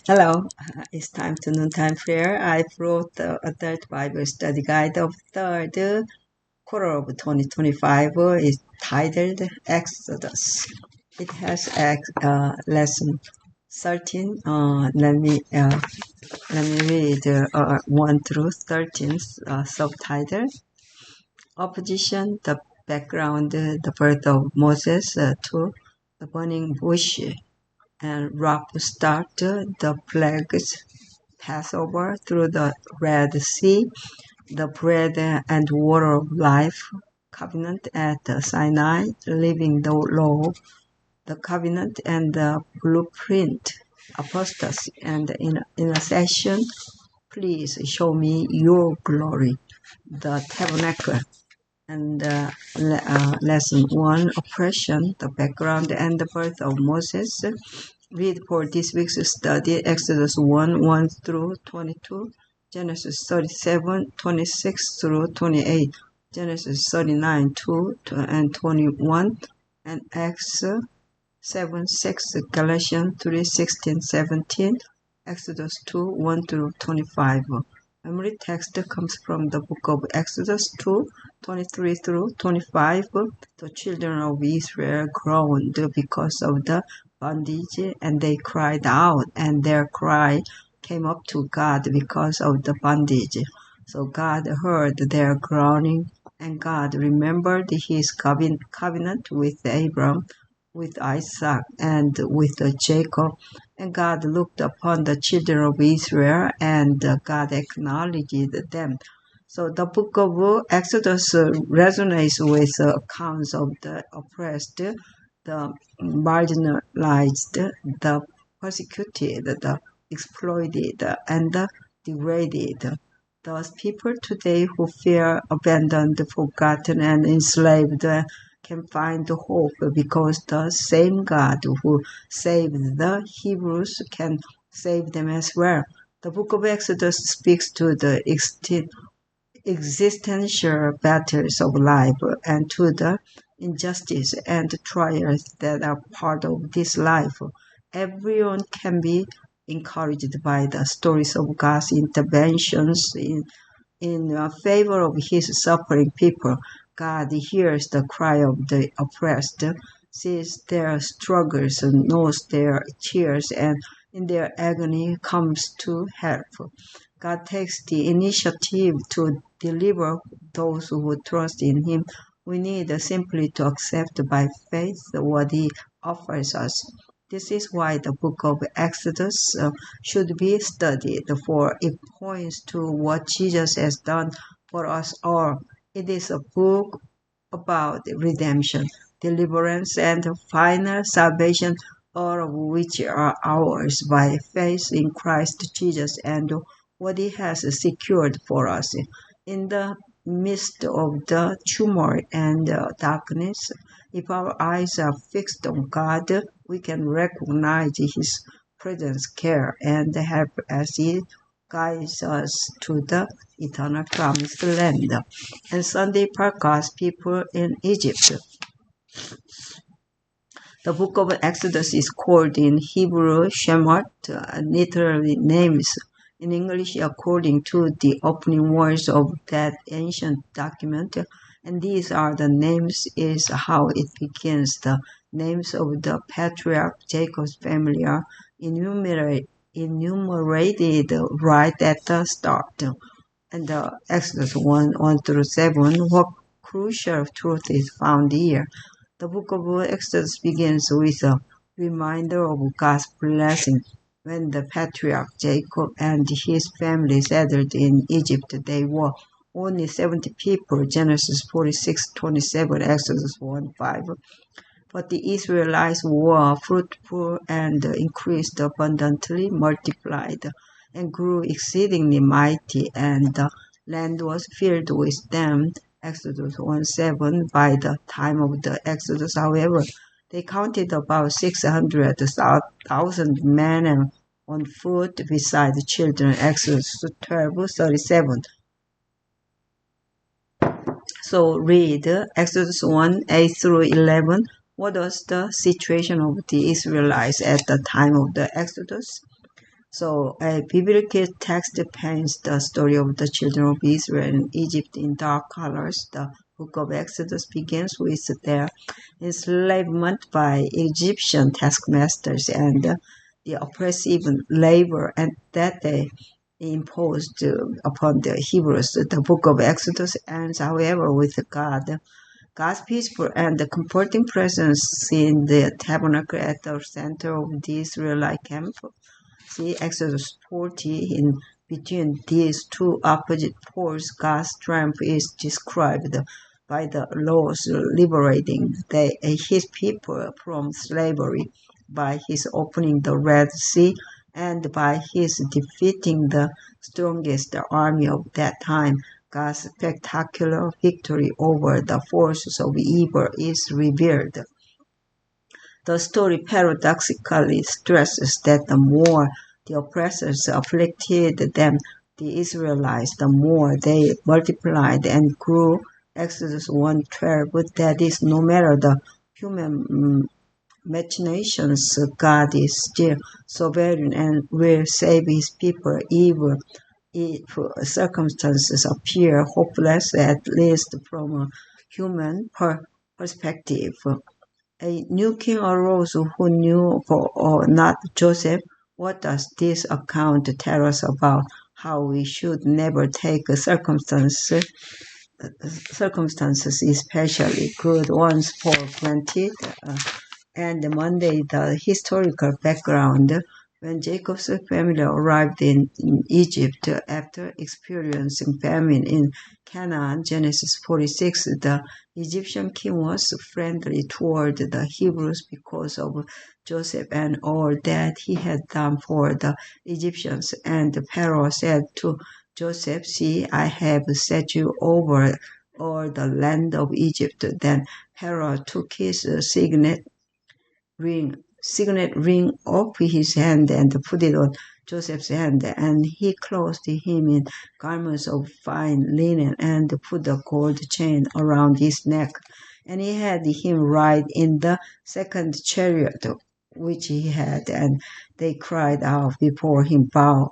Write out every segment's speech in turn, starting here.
Hello, it's time to noontime prayer. I wrote the Adult Bible Study Guide of third quarter of 2025. It's titled Exodus. It has lesson 13. Let me read 1 through 13 subtitle. Opposition, the background, the birth of Moses, 2, the burning bush, and rock start, the plagues, Passover through the Red Sea, the bread and water of life, covenant at Sinai, living the law, the covenant and the blueprint, apostasy and intercession. Please show me your glory, the tabernacle. And lesson 1, oppression, the background and the birth of Moses. Read for this week's study Exodus 1 through 22, Genesis 37, 26 through 28, Genesis 39, 2 and 21, and Acts 7, 6, Galatians 3, 16, 17, Exodus 2, 1 through 25. Memory text comes from the book of Exodus 2, 23 through 25. The children of Israel groaned because of the bondage, and they cried out, and their cry came up to God because of the bondage. So God heard their groaning, and God remembered his covenant with Abram, with Isaac, and with Jacob. And God looked upon the children of Israel, and God acknowledged them. So the book of Exodus resonates with accounts of the oppressed, the marginalized, the persecuted, the exploited, and the degraded. Thus, people today who feel abandoned, forgotten, and enslaved can find hope because the same God who saved the Hebrews can save them as well. The book of Exodus speaks to the existential battles of life and to the injustice and trials that are part of this life. Everyone can be encouraged by the stories of God's interventions in favor of his suffering people. God hears the cry of the oppressed, sees their struggles, knows their tears, and in their agony comes to help. God takes the initiative to deliver those who trust in him. We need simply to accept by faith what he offers us. This is why the book of Exodus should be studied, for it points to what Jesus has done for us all. It is a book about redemption, deliverance, and final salvation, all of which are ours by faith in Christ Jesus and what he has secured for us. In the midst of the turmoil and darkness, if our eyes are fixed on God, we can recognize his presence, care, and help as he guides us to the eternal promised land. And Sunday Park God's people in Egypt. The book of Exodus is called in Hebrew Shemot, literally names. In English, according to the opening words of that ancient document, and these are the names, is how it begins. The names of the patriarch Jacob's family are enumerated right at the start. And the Exodus 1 through 7, what crucial truth is found here? The book of Exodus begins with a reminder of God's blessing. When the patriarch Jacob and his family settled in Egypt, they were only 70 people, Genesis 46:27, Exodus 1:5. But the Israelites were fruitful and increased abundantly, multiplied, and grew exceedingly mighty, and the land was filled with them. Exodus 1:7. By the time of the Exodus, however, they counted about 600,000 men on foot beside the children. Exodus 12:37. So read Exodus 1:8 through 11. What was the situation of the Israelites at the time of the Exodus? So a biblical text paints the story of the children of Israel in Egypt in dark colors. The book of Exodus begins with their enslavement by Egyptian taskmasters and the oppressive labor and that they imposed upon the Hebrews. The book of Exodus ends, however, with God's peaceful and comforting presence in the tabernacle at the center of the Israelite camp. See Exodus 40. In between these two opposite poles, God's strength is described by the laws liberating his people from slavery, by his opening the Red Sea, and by his defeating the strongest army of that time. God's spectacular victory over the forces of evil is revealed. The story paradoxically stresses that the more the oppressors afflicted them, the Israelites, the more they multiplied and grew. Exodus 1:12. That is, no matter the human machinations, God is still sovereign and will save his people even if circumstances appear hopeless, at least from a human perspective. A new king arose who knew not Joseph. What does this account tell us about how we should never take circumstances, especially good ones, for granted? And Monday, the historical background. When Jacob's family arrived in Egypt after experiencing famine in Canaan, Genesis 46, the Egyptian king was friendly toward the Hebrews because of Joseph and all that he had done for the Egyptians. And Pharaoh said to Joseph, "See, I have set you over all the land of Egypt." Then Pharaoh took his signet ring off his hand and put it on Joseph's hand, and he clothed him in garments of fine linen and put a gold chain around his neck. And he had him ride in the second chariot which he had, and they cried out before him, "Bow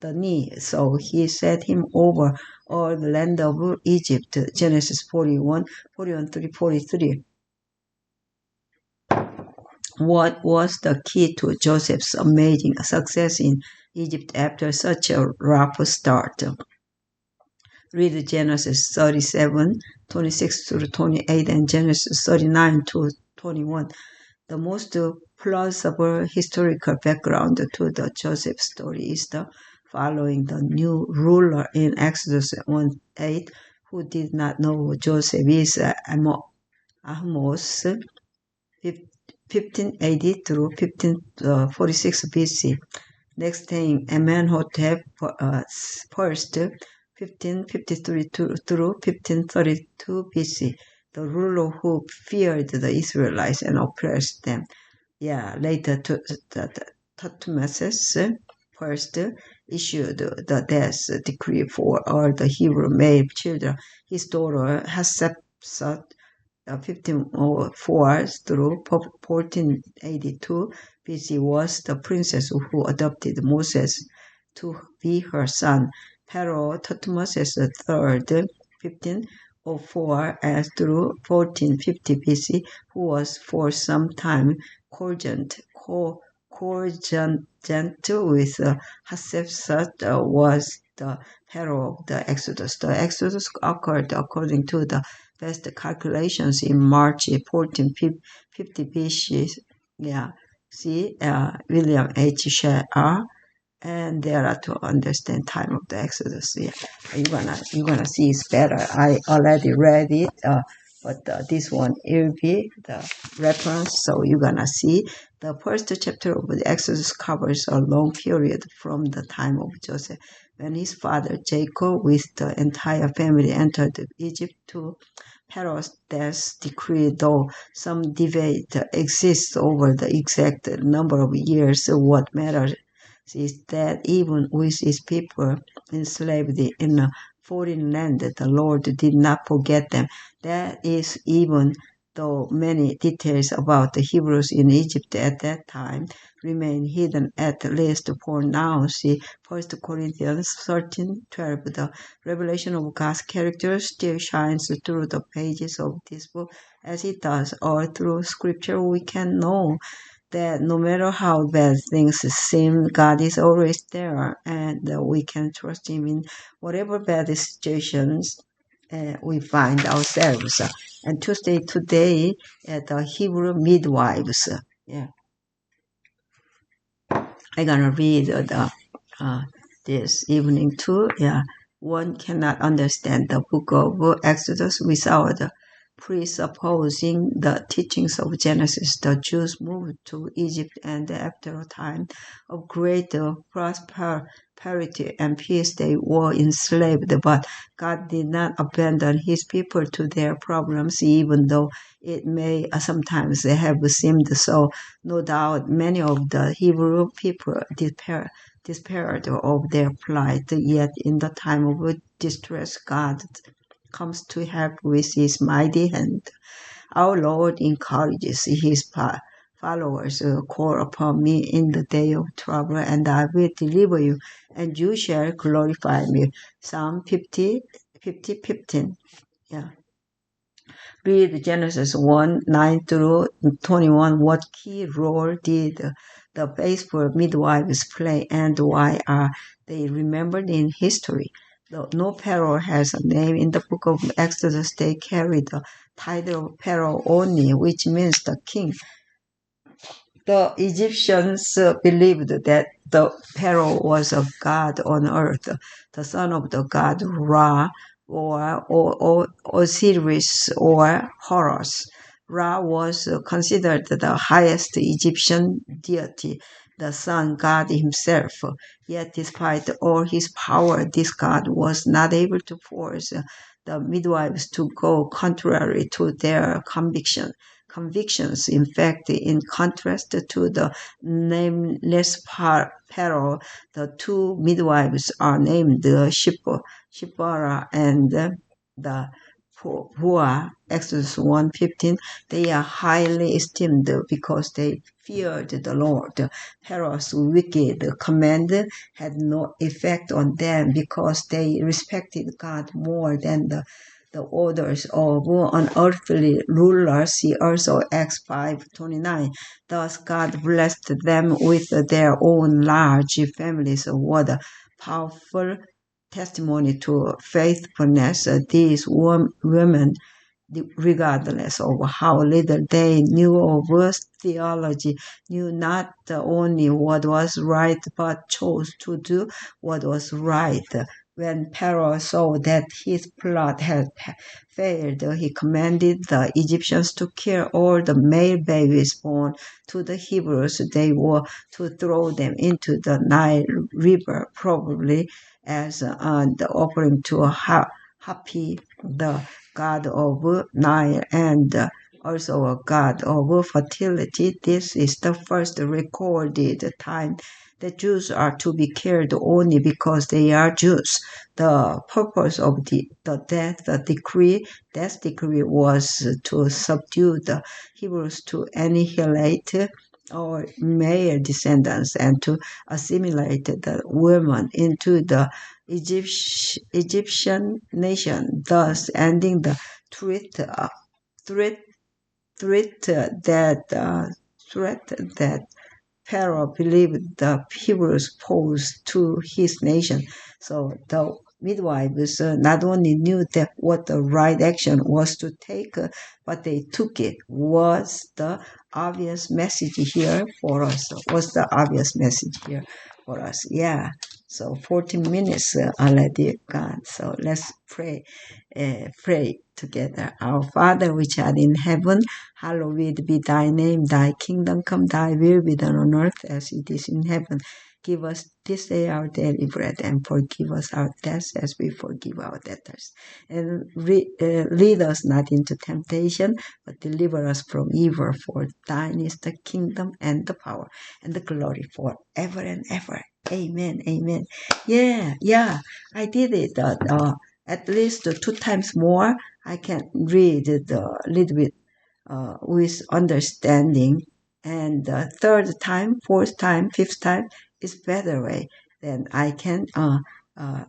the knee." So he set him over all the land of Egypt. Genesis 41, 43. What was the key to Joseph's amazing success in Egypt after such a rough start? Read Genesis 37, 26-28 and Genesis 39-21. The most plausible historical background to the Joseph story is the following. The new ruler in Exodus 1:8, who did not know Joseph, is Ahmose, 1580 through 1546 BC. Next thing, Amenhotep first, 1553 through 1532 BC, the ruler who feared the Israelites and oppressed them. Later Thutmose first issued the death decree for all the Hebrew male children. His daughter Hatshepsut, 1504 through 1482 BC, was the princess who adopted Moses to be her son. Pharaoh Thutmose III, 1504 through 1450 BC, who was for some time cordial with Hatshepsut, was the hero of the Exodus. The Exodus occurred, according to the best calculations, in March 1450 BC. See William H. Share, and there are to understand time of the Exodus. You're gonna see it's better. I already read it, but this one will be the reference, so you're gonna see. The first chapter of the Exodus covers a long period from the time of Joseph, when his father Jacob with the entire family entered Egypt, to Pharaoh's death decree. Though some debate exists over the exact number of years, what matters is that even with his people enslaved in a foreign land, the Lord did not forget them. That is, even though many details about the Hebrews in Egypt at that time remain hidden at least for now. See 1 Corinthians 13:12. The revelation of God's character still shines through the pages of this book as it does all through Scripture. We can know that no matter how bad things seem, God is always there, and we can trust Him in whatever bad situations we find ourselves. And Tuesday today at the Hebrew midwives. Yeah, I'm gonna read this evening too. Yeah, one cannot understand the book of Exodus without presupposing the teachings of Genesis. The Jews moved to Egypt, and after a time of great prosperity and peace, they were enslaved. But God did not abandon His people to their problems, even though it may sometimes have seemed so. No doubt many of the Hebrew people despaired of their plight, yet in the time of distress, God comes to help with His mighty hand. Our Lord encourages His followers, call upon me in the day of trouble, and I will deliver you, and you shall glorify me. Psalm 15. Yeah. Read Genesis 1:9 through 21. What key role did the faithful midwives play, and why are they remembered in history? Though no Pharaoh has a name in the book of Exodus, they carry the title of Pharaoh only, which means the king. The Egyptians believed that the Pharaoh was a god on earth, the son of the god Ra, or Osiris, or Horus. Ra was considered the highest Egyptian deity, the sun god himself. Yet despite all his power, this god was not able to force the midwives to go contrary to their convictions. In fact, in contrast to the nameless Pharaoh, the two midwives are named Shipporah and the Puah, Exodus 1:15. They are highly esteemed because they feared the Lord. Pharaoh's wicked command had no effect on them because they respected God more than the orders of unearthly rulers. See also Acts 5:29. Thus God blessed them with their own large families. What a powerful testimony to faithfulness. These women, regardless of how little they knew of theology, knew not only what was right, but chose to do what was right. When Pharaoh saw that his plot had failed, he commanded the Egyptians to kill all the male babies born to the Hebrews. They were to throw them into the Nile River, probably as the offering to Hapi, the god of Nile, and also a god of fertility. This is the first recorded time the Jews are to be killed only because they are Jews. The purpose of the death decree was to subdue the Hebrews, to annihilate our male descendants, and to assimilate the women into the Egyptian nation, thus ending the threat that Pharaoh believed the Hebrews posed to his nation. So the midwives not only knew that what the right action was to take, but they took it. Was the obvious message here for us? What's the obvious message here for us? Yeah. So 14 minutes already gone. So let's pray. Pray together. Our Father which art in heaven, hallowed be thy name. Thy kingdom come, thy will be done on earth as it is in heaven. Give us this day our daily bread, and forgive us our debts as we forgive our debtors. And lead us not into temptation, but deliver us from evil. For thine is the kingdom and the power and the glory forever and ever. Amen. Amen. Yeah. I did it. At least 2 times more. I can read a little bit with understanding. And the third time, fourth time, fifth time is better way. Then I can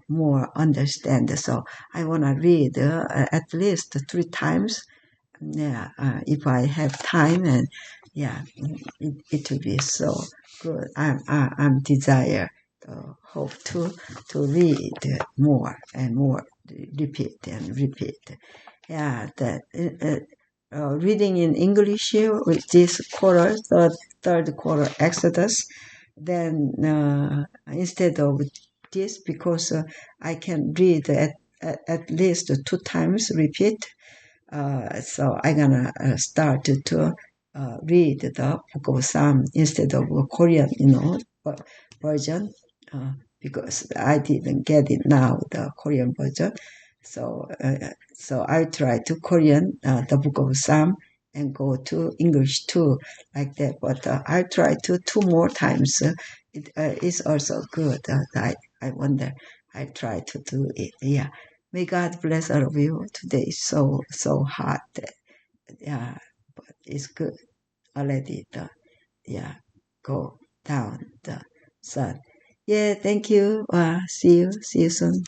more understand. So I want to read at least 3 times. Yeah, if I have time, and yeah, it will be so good. I'm desire hope to read more and more, repeat and repeat. Yeah, that reading in English here with this quarter, third quarter Exodus, then instead of this, because I can read at least 2 times, repeat. So I'm gonna start to read the Book of Psalm instead of Korean, version, because I didn't get it now, the Korean version. So I try to Korean the Book of Psalm and go to English too, like that. But I try to 2 more times. It is also good. I wonder. I try to do it. Yeah. May God bless all of you. Today is so hot. Yeah, but it's good already. Yeah, go down the sun. Yeah, thank you. See you soon.